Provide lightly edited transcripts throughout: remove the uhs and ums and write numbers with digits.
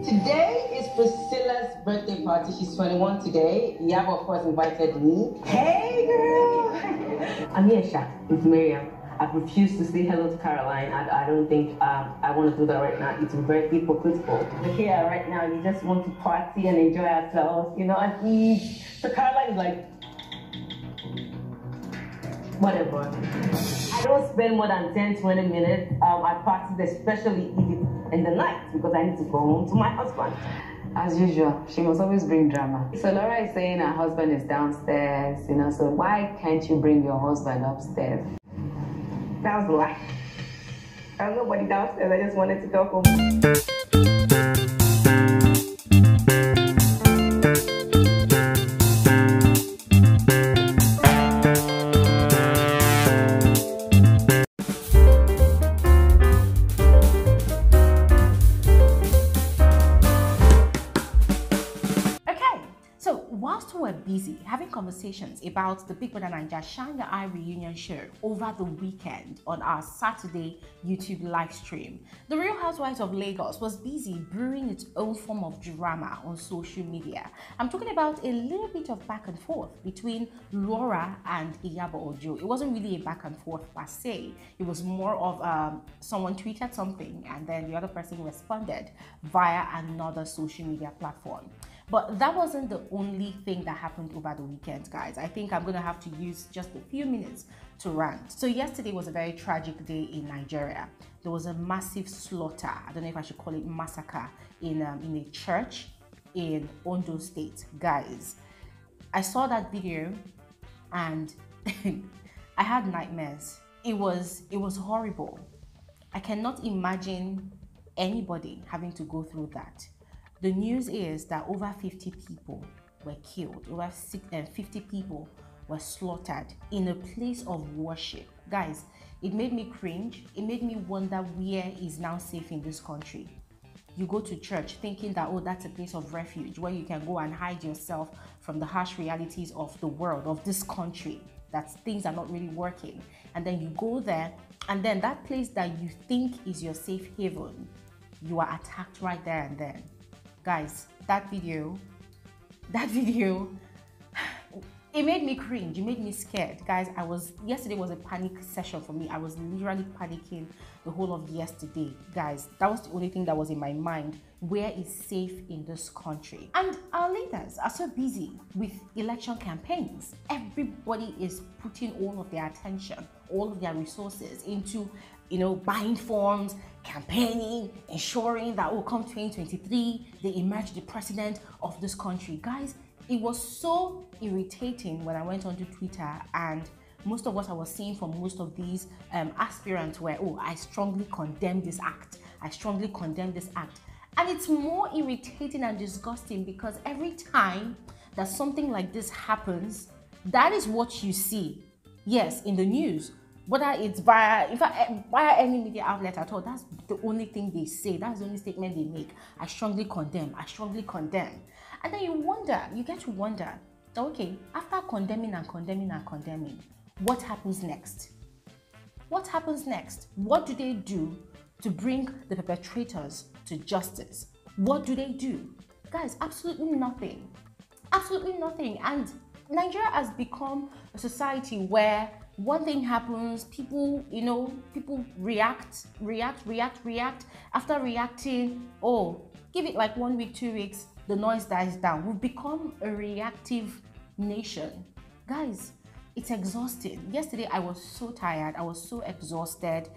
Today is Priscilla's birthday party. She's 21 today. Iyabo, of course, invited me. Hey, girl! I'm here, Sha, with Mariam. I've refused to say hello to Caroline. I don't think I want to do that right now. It's very hypocritical. But here, right now, you just want to party and enjoy ourselves, you know, and eat. So Caroline is like, whatever. I don't spend more than 10-20 minutes at parties, especially in the night, because I need to go home to my husband. As usual, she must always bring drama. So Laura is saying her husband is downstairs, you know, so why can't you bring your husband upstairs? That was a lie. There's nobody downstairs, I just wanted to go home. Whilst we were busy having conversations about the Big Brother Naija Shine Your Eye reunion show over the weekend on our Saturday YouTube live stream, the Real Housewives of Lagos was busy brewing its own form of drama on social media. I'm talking about a little bit of back and forth between Laura and Iyabo Ojo. It wasn't really a back and forth per se. It was more of someone tweeted something and then the other person responded via another social media platform. But that wasn't the only thing that happened over the weekend, guys. I think I'm going to have to use just a few minutes to rant. So yesterday was a very tragic day in Nigeria. There was a massive slaughter, I don't know if I should call it massacre, in a church in Ondo State. Guys, I saw that video and I had nightmares. It was horrible. I cannot imagine anybody having to go through that. The news is that over 50 people were killed, over 50 people were slaughtered in a place of worship. Guys, it made me cringe. It made me wonder where is now safe in this country. You go to church thinking that, oh, that's a place of refuge where you can go and hide yourself from the harsh realities of the world, of this country, that things are not really working. And then you go there, and then that place that you think is your safe haven, you are attacked right there and then. Guys, that video, it made me cringe, it made me scared. Guys, yesterday was a panic session for me. I was literally panicking the whole of yesterday. Guys, that was the only thing that was in my mind. Where is safe in this country? And our leaders are so busy with election campaigns. Everybody is putting all of their attention, all of their resources into, you know, buying forms, campaigning, ensuring that, oh, come 2023, they emerge the president of this country. Guys, it was so irritating when I went onto Twitter, and most of what I was seeing from most of these aspirants were, oh, I strongly condemn this act. I strongly condemn this act. And it's more irritating and disgusting because every time that something like this happens, that is what you see. Yes, in the news. Whether it's via any media outlet at all, that's the only thing they say. That's the only statement they make. I strongly condemn. I strongly condemn. And then you get to wonder, okay, after condemning and condemning and condemning, what happens next? What happens next? What do they do to bring the perpetrators to justice? What do they do? Guys, absolutely nothing. Absolutely nothing. And Nigeria has become a society where one thing happens, people react. After reacting, oh, give it like 1 week, 2 weeks, the noise dies down. We've become a reactive nation. Guys, it's exhausting. Yesterday, I was so tired. I was so exhausted.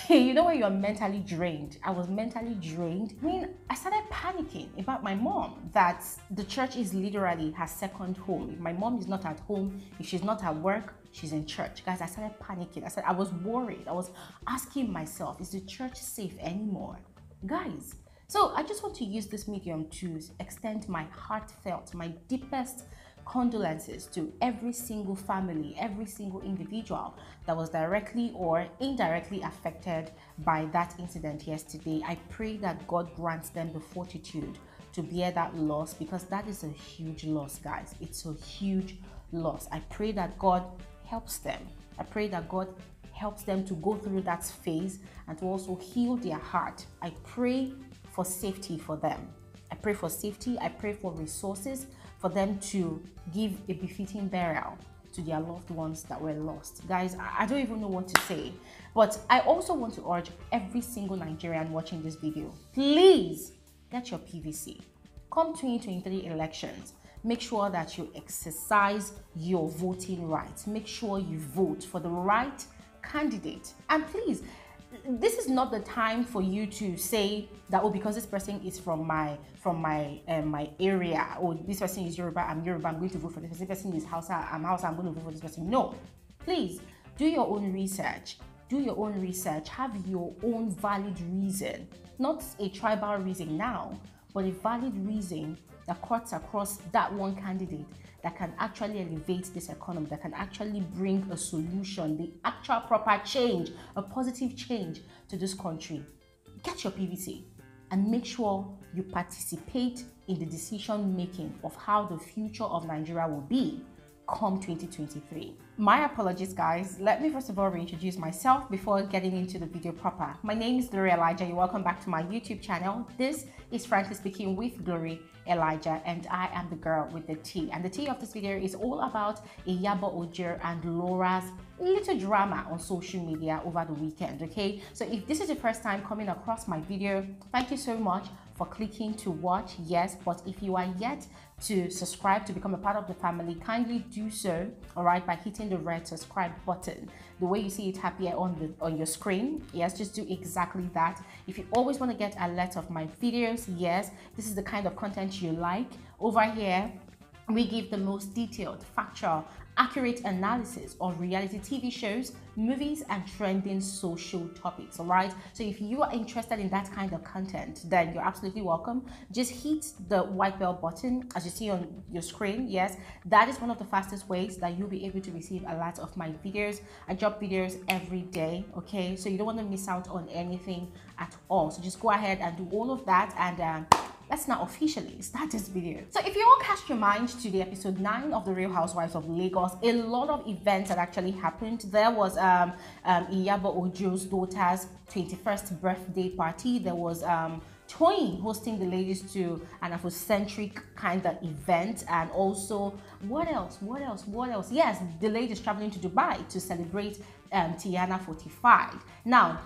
You know when you're mentally drained? I was mentally drained. I mean, I started panicking about my mom, that the church is literally her second home. If my mom is not at home, if she's not at work, she's in church. Guys, I started panicking. I was worried. I was asking myself, is the church safe anymore? Guys, so I just want to use this medium to extend my heartfelt, my deepest condolences to every single family, every single individual that was directly or indirectly affected by that incident yesterday. I pray that God grants them the fortitude to bear that loss, because that is a huge loss, guys. It's a huge loss. I pray that God helps them. I pray that God helps them to go through that phase and to also heal their heart. I pray for safety for them. I pray for safety. I pray for resources for them to give a befitting burial to their loved ones that were lost. Guys, I don't even know what to say. But I also want to urge every single Nigerian watching this video, please get your PVC. Come 2023 elections, make sure that you exercise your voting rights. Make sure you vote for the right candidate. And please, this is not the time for you to say that, oh, because this person is from my area, or this person is Yoruba, I'm Yoruba, I'm going to vote for this person. This person is Hausa, I'm Hausa, I'm going to vote for this person. No, please do your own research. Do your own research. Have your own valid reason, not a tribal reason now, but a valid reason that cuts across that one candidate that can actually elevate this economy, that can actually bring a solution, the actual proper change, a positive change to this country. Get your PVC and make sure you participate in the decision making of how the future of Nigeria will be come 2023. My apologies, guys. Let me first of all reintroduce myself before getting into the video proper. My name is Glory Elijah. You're welcome back to my YouTube channel. This is Frankly Speaking with Glory Elijah, and I am the girl with the tea. And the tea of this video is all about Iyabo Ojo and Laura's little drama on social media over the weekend. Okay, so if this is your first time coming across my video, thank you so much for clicking to watch. Yes, but if you are yet to subscribe to become a part of the family, kindly do so, all right, by hitting the red subscribe button, the way you see it up here on your screen. Yes, just do exactly that. If you always want to get alerts of my videos, yes, this is the kind of content you like. Over here we give the most detailed, factual, accurate analysis of reality TV shows, movies, and trending social topics. All right, so if you are interested in that kind of content, then you're absolutely welcome. Just hit the white bell button as you see on your screen. Yes, that is one of the fastest ways that you'll be able to receive alerts of my videos. I drop videos every day, okay, so you don't want to miss out on anything at all. So just go ahead and do all of that, and let's now officially start this video. So if you all cast your mind to the episode 9 of The Real Housewives of Lagos, a lot of events that actually happened. There was Iyabo Ojo's daughter's 21st birthday party. There was Toyin hosting the ladies to an Afrocentric kind of event, and also what else? Yes, the ladies traveling to Dubai to celebrate Tiannah 45. Now,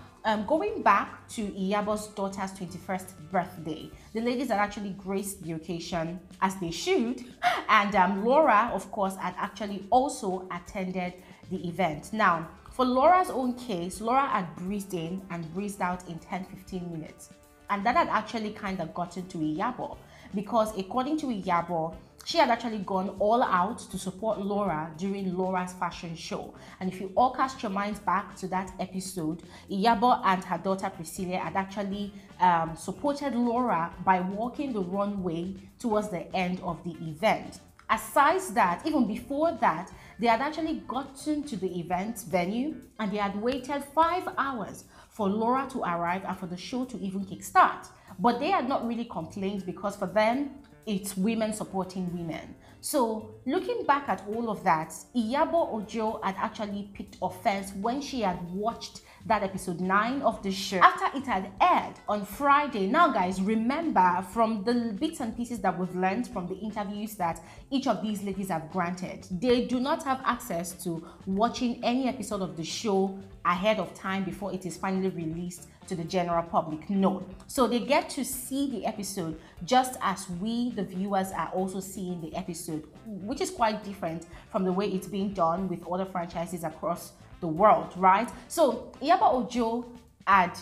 going back to Iyabo's daughter's 21st birthday, the ladies had actually graced the occasion as they should, and Laura, of course, had actually also attended the event. Now, for Laura's own case, Laura had breezed in and breezed out in 10-15 minutes, and that had actually kind of gotten to Iyabo, because according to Iyabo, she had actually gone all out to support Laura during Laura's fashion show. And if you all cast your minds back to that episode, Iyabo and her daughter Priscilla had actually supported Laura by walking the runway towards the end of the event. Aside that, even before that, they had actually gotten to the event venue and they had waited 5 hours for Laura to arrive and for the show to even kickstart. But they had not really complained, because for them, it's women supporting women. So looking back at all of that, Iyabo Ojo had actually picked offense when she had watched that episode 9 of the show after it had aired on Friday. Now guys, remember, from the bits and pieces that we've learned from the interviews that each of these ladies have granted, they do not have access to watching any episode of the show ahead of time before it is finally released to the general public. No, so they get to see the episode just as we, the viewers, are also seeing the episode, which is quite different from the way it's being done with other franchises across the world, right? So Iyabo Ojo had,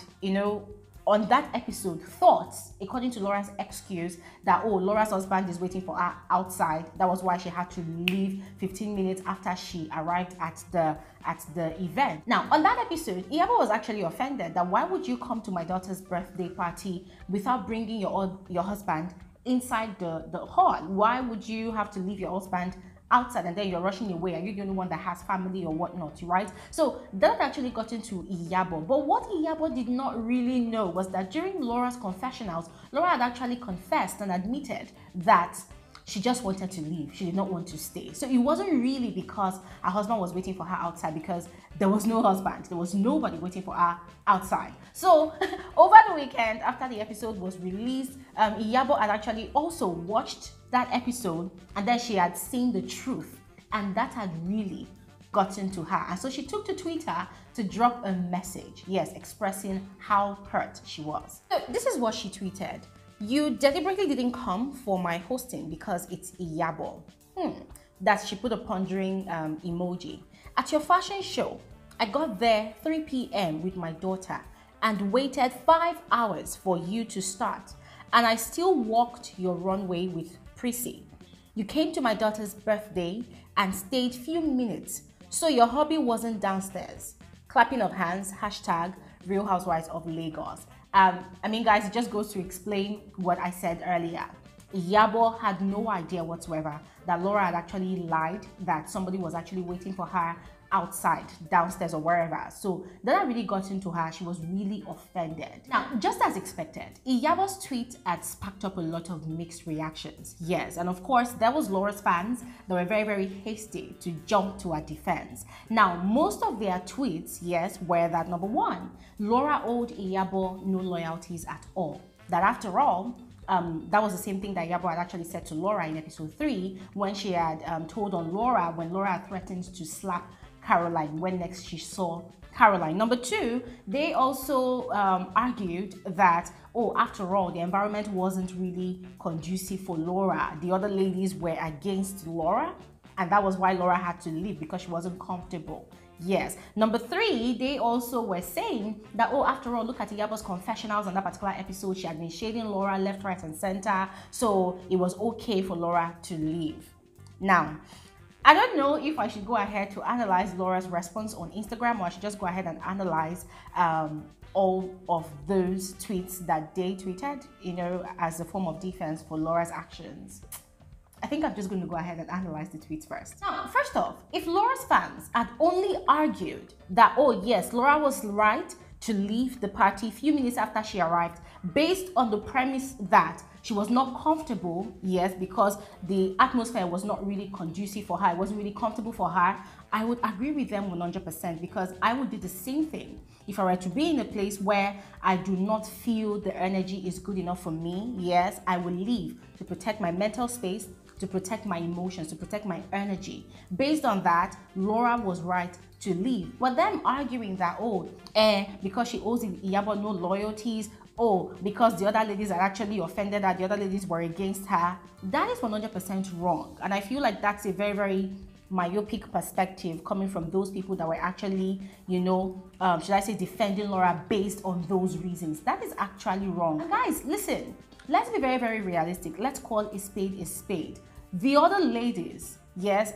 on that episode, thought, according to Laura's excuse, that, oh, Laura's husband is waiting for her outside. That was why she had to leave 15 minutes after she arrived at the event. Now, on that episode, Iyabo was actually offended that why would you come to my daughter's birthday party without bringing your husband inside the hall? Why would you have to leave your husband outside and then you're rushing away and you're the only one that has family or whatnot, right? So that actually got into Iyabo. But what Iyabo did not really know was that during Laura's confessionals, Laura had actually confessed and admitted that She just wanted to leave. She did not want to stay. So it wasn't really because her husband was waiting for her outside, because there was no husband. There was nobody waiting for her outside. So over the weekend, after the episode was released, Iyabo had actually also watched that episode, and then she had seen the truth, and that had really gotten to her. And so she took to Twitter to drop a message, yes, expressing how hurt she was. So this is what she tweeted. "You deliberately didn't come for my hosting because it's Iyabo." That she put a pondering emoji. "At your fashion show, I got there 3 p.m. with my daughter and waited 5 hours for you to start, and I still walked your runway with Prissy. You came to my daughter's birthday and stayed few minutes, so your hubby wasn't downstairs." Clapping of hands, hashtag Real Housewives of Lagos. I mean, guys, it just goes to explain what I said earlier. Iyabo had no idea whatsoever that Laura had actually lied, that somebody was actually waiting for her outside, downstairs, or wherever. So that really got into her. She was really offended. Now, just as expected, Iyabo's tweet had sparked up a lot of mixed reactions. Yes, and of course, there was Laura's fans that were very, very hasty to jump to her defense. Now, most of their tweets, yes, were that number one, Laura owed Iyabo no loyalties at all. That after all, that was the same thing that Iyabo had actually said to Laura in episode 3, when she had told on Laura, when Laura had threatened to slap Caroline when next she saw Caroline. Number two, they also argued that, oh, after all, the environment wasn't really conducive for Laura. The other ladies were against Laura, and that was why Laura had to leave, because she wasn't comfortable. Yes. Number three, they also were saying that, oh, after all, look at Iyabo's confessionals on that particular episode. She had been shading Laura left, right, and center, so it was okay for Laura to leave. Now, I don't know if I should go ahead to analyze Laura's response on Instagram, or I should just go ahead and analyze all of those tweets that they tweeted, you know, as a form of defense for Laura's actions. I think I'm just going to go ahead and analyze the tweets first. Now, first off, if Laura's fans had only argued that, oh yes, Laura was right to leave the party a few minutes after she arrived, based on the premise that she was not comfortable, yes, because the atmosphere was not really conducive for her, it wasn't really comfortable for her, I would agree with them 100%, because I would do the same thing if I were to be in a place where I do not feel the energy is good enough for me. Yes, I will leave to protect my mental space, to protect my emotions, to protect my energy. Based on that, Laura was right to leave. But them arguing that, oh, because she owes Iyabo no loyalties, oh, because the other ladies are actually offended that the other ladies were against her, that is 100% wrong. And I feel like that's a very, very myopic perspective coming from those people that were actually, you know, should I say, defending Laura based on those reasons. That is actually wrong. And guys, listen, let's be very, very realistic. Let's call a spade a spade. The other ladies, yes,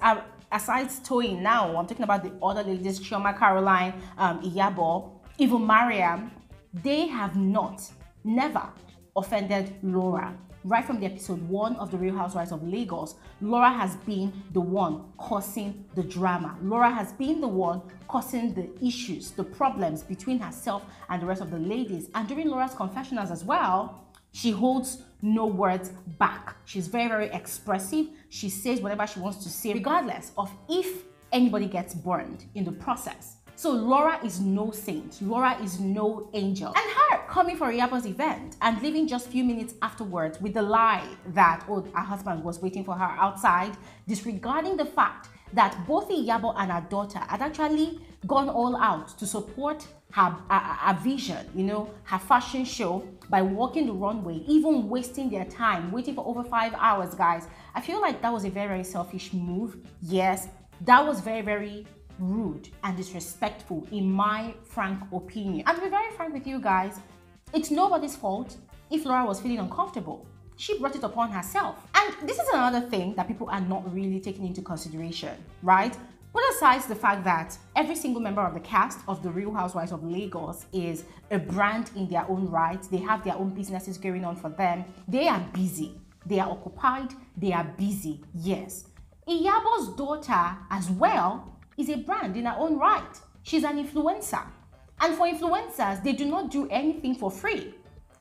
aside Toyin now, I'm talking about the other ladies, Chioma, Caroline, Iyabo, even Mariam, they have never offended Laura. Right from the episode 1 of The Real Housewives of Lagos, Laura has been the one causing the drama. Laura has been the one causing the issues, the problems between herself and the rest of the ladies. And during Laura's confessionals as well, she holds no words back. She's very, very expressive. She says whatever she wants to say, regardless of if anybody gets burned in the process. So Laura is no saint. Laura is no angel. And her coming for Iyabo's event and leaving just a few minutes afterwards with the lie that, oh, her husband was waiting for her outside, disregarding the fact that both Iyabo and her daughter had actually gone all out to support her vision, you know, her fashion show, by walking the runway, even wasting their time, waiting for over 5 hours, guys. I feel like that was a very, very selfish move. Yes, that was very, very rude and disrespectful in my frank opinion. And to be very frank with you guys, it's nobody's fault if Laura was feeling uncomfortable. She brought it upon herself. And this is another thing that people are not really taking into consideration, right? Put aside the fact that every single member of the cast of The Real Housewives of Lagos is a brand in their own right. They have their own businesses going on for them. They are busy. They are occupied. They are busy. Yes. Iyabo's daughter as well is a brand in her own right. She's an influencer. And for influencers, they do not do anything for free.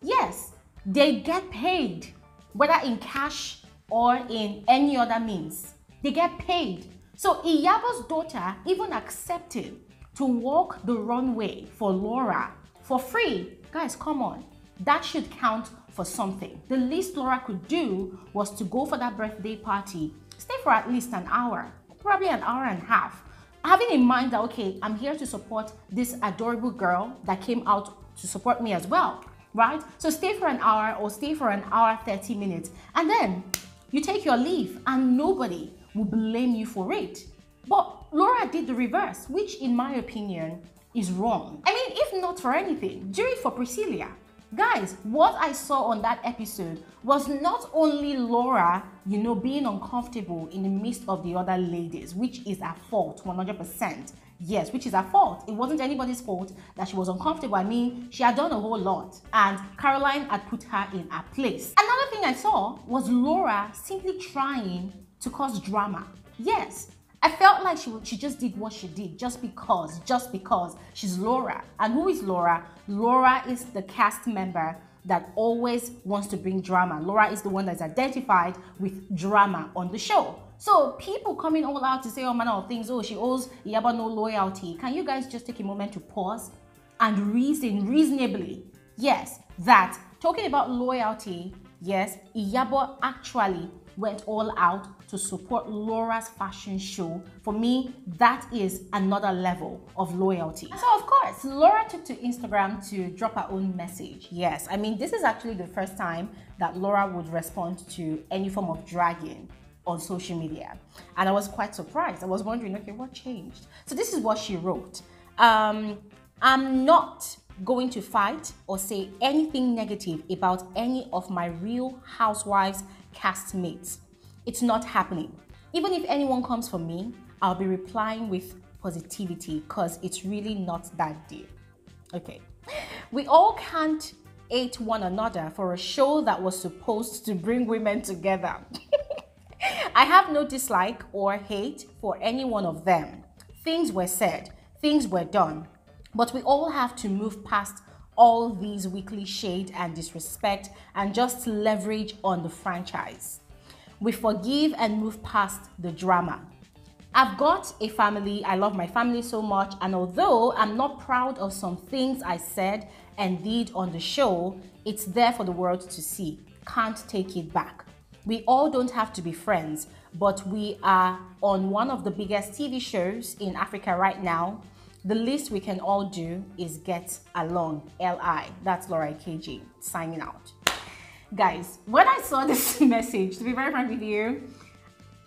Yes, they get paid, whether in cash, or in any other means. They get paid. So Iyabo's daughter even accepted to walk the runway for Laura for free. Guys, come on. That should count for something. The least Laura could do was to go for that birthday party, stay for at least an hour, probably an hour and a half. Having in mind that, okay, I'm here to support this adorable girl that came out to support me as well, right? So stay for an hour or stay for an hour, 30 minutes, and then you take your leave and nobody will blame you for it. But Laura did the reverse, which in my opinion is wrong. I mean, if not for anything, do it for Priscilla. Guys, what I saw on that episode was not only Laura, you know, being uncomfortable in the midst of the other ladies, which is her fault, 100%. Yes, which is her fault. It wasn't anybody's fault that she was uncomfortable. I mean, she had done a whole lot and Caroline had put her in her place. Another thing I saw was Laura simply trying to cause drama. Yes, I felt like she just did what she did just because she's Laura. And who is Laura? Laura is the cast member that always wants to bring drama. Laura is the one that's identified with drama on the show. So people coming all out to say all manner of things, oh, she owes Iyabo no loyalty. Can you guys just take a moment to pause and reason reasonably? Yes, that talking about loyalty, yes, Iyabo actually went all out to support Laura's fashion show. For me, that is another level of loyalty. So of course, Laura took to Instagram to drop her own message. Yes, I mean, this is actually the first time that Laura would respond to any form of dragging on social media. And I was quite surprised. I was wondering, okay, what changed? So this is what she wrote. I'm not going to fight or say anything negative about any of my Real Housewives castmates. It's not happening. Even if anyone comes for me, I'll be replying with positivity because it's really not that deep. Okay. We all can't hate one another for a show that was supposed to bring women together. I have no dislike or hate for any one of them. Things were said, things were done, but we all have to move past all these weekly shade and disrespect and just leverage on the franchise. We forgive and move past the drama. I've got a family, I love my family so much, and although I'm not proud of some things I said and did on the show, it's there for the world to see. Can't take it back. We all don't have to be friends, but we are on one of the biggest TV shows in Africa right now. The least we can all do is get along. L.I. That's Laura Ikeji signing out. Guys, when I saw this message, to be very frank with you,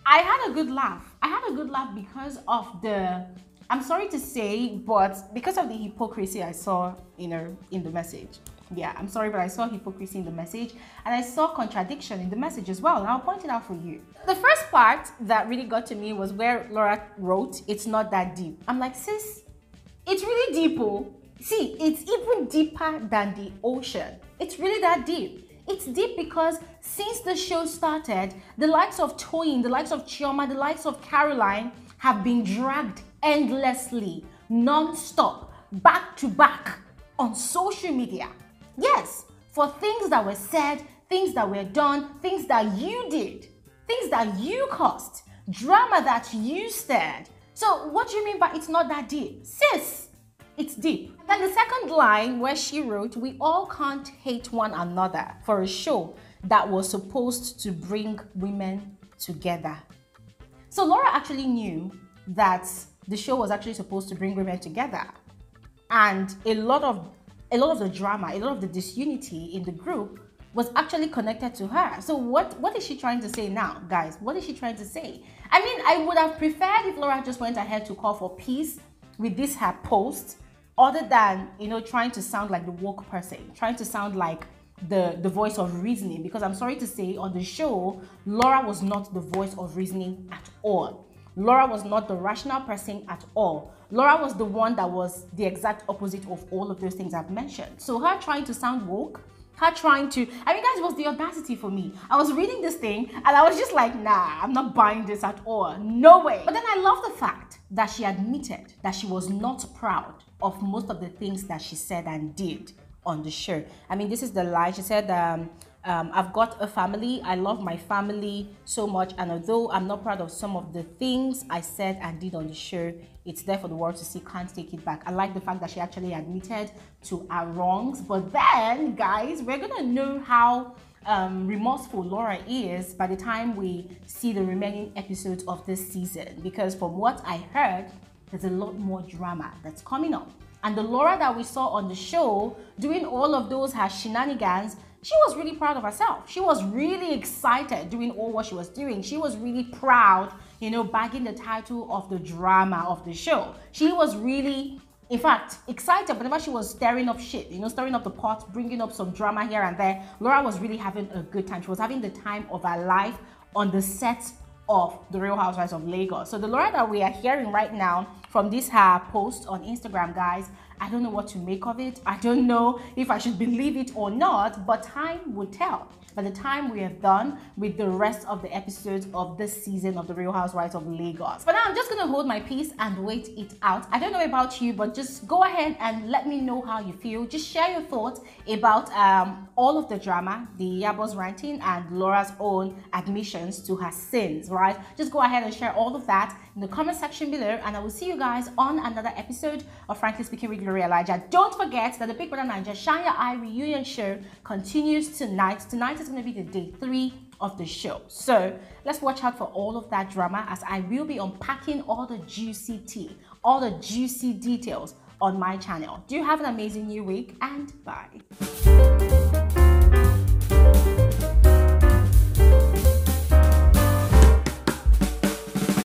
I had a good laugh. I had a good laugh because of the, I'm sorry to say, but because of the hypocrisy I saw, you know, in the message. Yeah, I'm sorry, but I saw hypocrisy in the message and I saw contradiction in the message as well. And I'll point it out for you. The first part that really got to me was where Laura wrote, "It's not that deep." I'm like, sis, it's really deep. Oh. See, it's even deeper than the ocean. It's really that deep. It's deep because since the show started, the likes of Toyin, the likes of Chioma, the likes of Caroline have been dragged endlessly, non-stop, back to back on social media. Yes, for things that were said, things that were done, things that you did, things that you caused, drama that you stirred. So what do you mean by it's not that deep? Sis, it's deep. Then the second line where she wrote, "We all can't hate one another for a show that was supposed to bring women together." So Laura actually knew that the show was actually supposed to bring women together. And a lot of the drama, a lot of the disunity in the group was actually connected to her. So what is she trying to say now, guys? What is she trying to say? I mean, I would have preferred if Laura just went ahead to call for peace with this her post, other than, you know, trying to sound like the woke person, trying to sound like the voice of reasoning. Because I'm sorry to say, on the show, Laura was not the voice of reasoning at all. Laura was not the rational person at all. Laura was the one that was the exact opposite of all of those things I've mentioned. So her trying to sound woke, her trying to, I mean, guys, it was the audacity for me. I was reading this thing and I was just like, nah, I'm not buying this at all. No way. But then I love the fact that she admitted that she was not proud of most of the things that she said and did on the show. I mean, this is the lie. She said, I've got a family. I love my family so much, and although I'm not proud of some of the things I said and did on the show, it's there for the world to see. Can't take it back. I like the fact that she actually admitted to her wrongs. But then, guys, we're gonna know how remorseful Laura is by the time we see the remaining episodes of this season, because from what I heard, there's a lot more drama that's coming up. And the Laura that we saw on the show doing all of those her shenanigans, she was really proud of herself. She was really excited doing all what she was doing. She was really proud, you know, bagging the title of the drama of the show. She was really, in fact, excited whenever she was stirring up shit, you know, stirring up the pot, bringing up some drama here and there. Laura was really having a good time. She was having the time of her life on the set of The Real Housewives of Lagos. So the Laura that we are hearing right now from this her post on Instagram, guys, I don't know what to make of it. I don't know if I should believe it or not, but time will tell. By the time we are done with the rest of the episodes of this season of The Real Housewives of Lagos. For now, I'm just gonna hold my peace and wait it out. I don't know about you, but just go ahead and let me know how you feel. Just share your thoughts about all of the drama, the Iyabo's ranting and Laura's own admissions to her sins, right? Just go ahead and share all of that in the comment section below, and I will see you guys on another episode of Frankly Speaking with Gloria Elijah. Don't forget that the Big Brother Naija Shine Your Eye reunion show continues tonight. Tonight is going to be the day 3 of the show. So let's watch out for all of that drama, as I will be unpacking all the juicy tea, all the juicy details on my channel. Do have an amazing new week, and bye.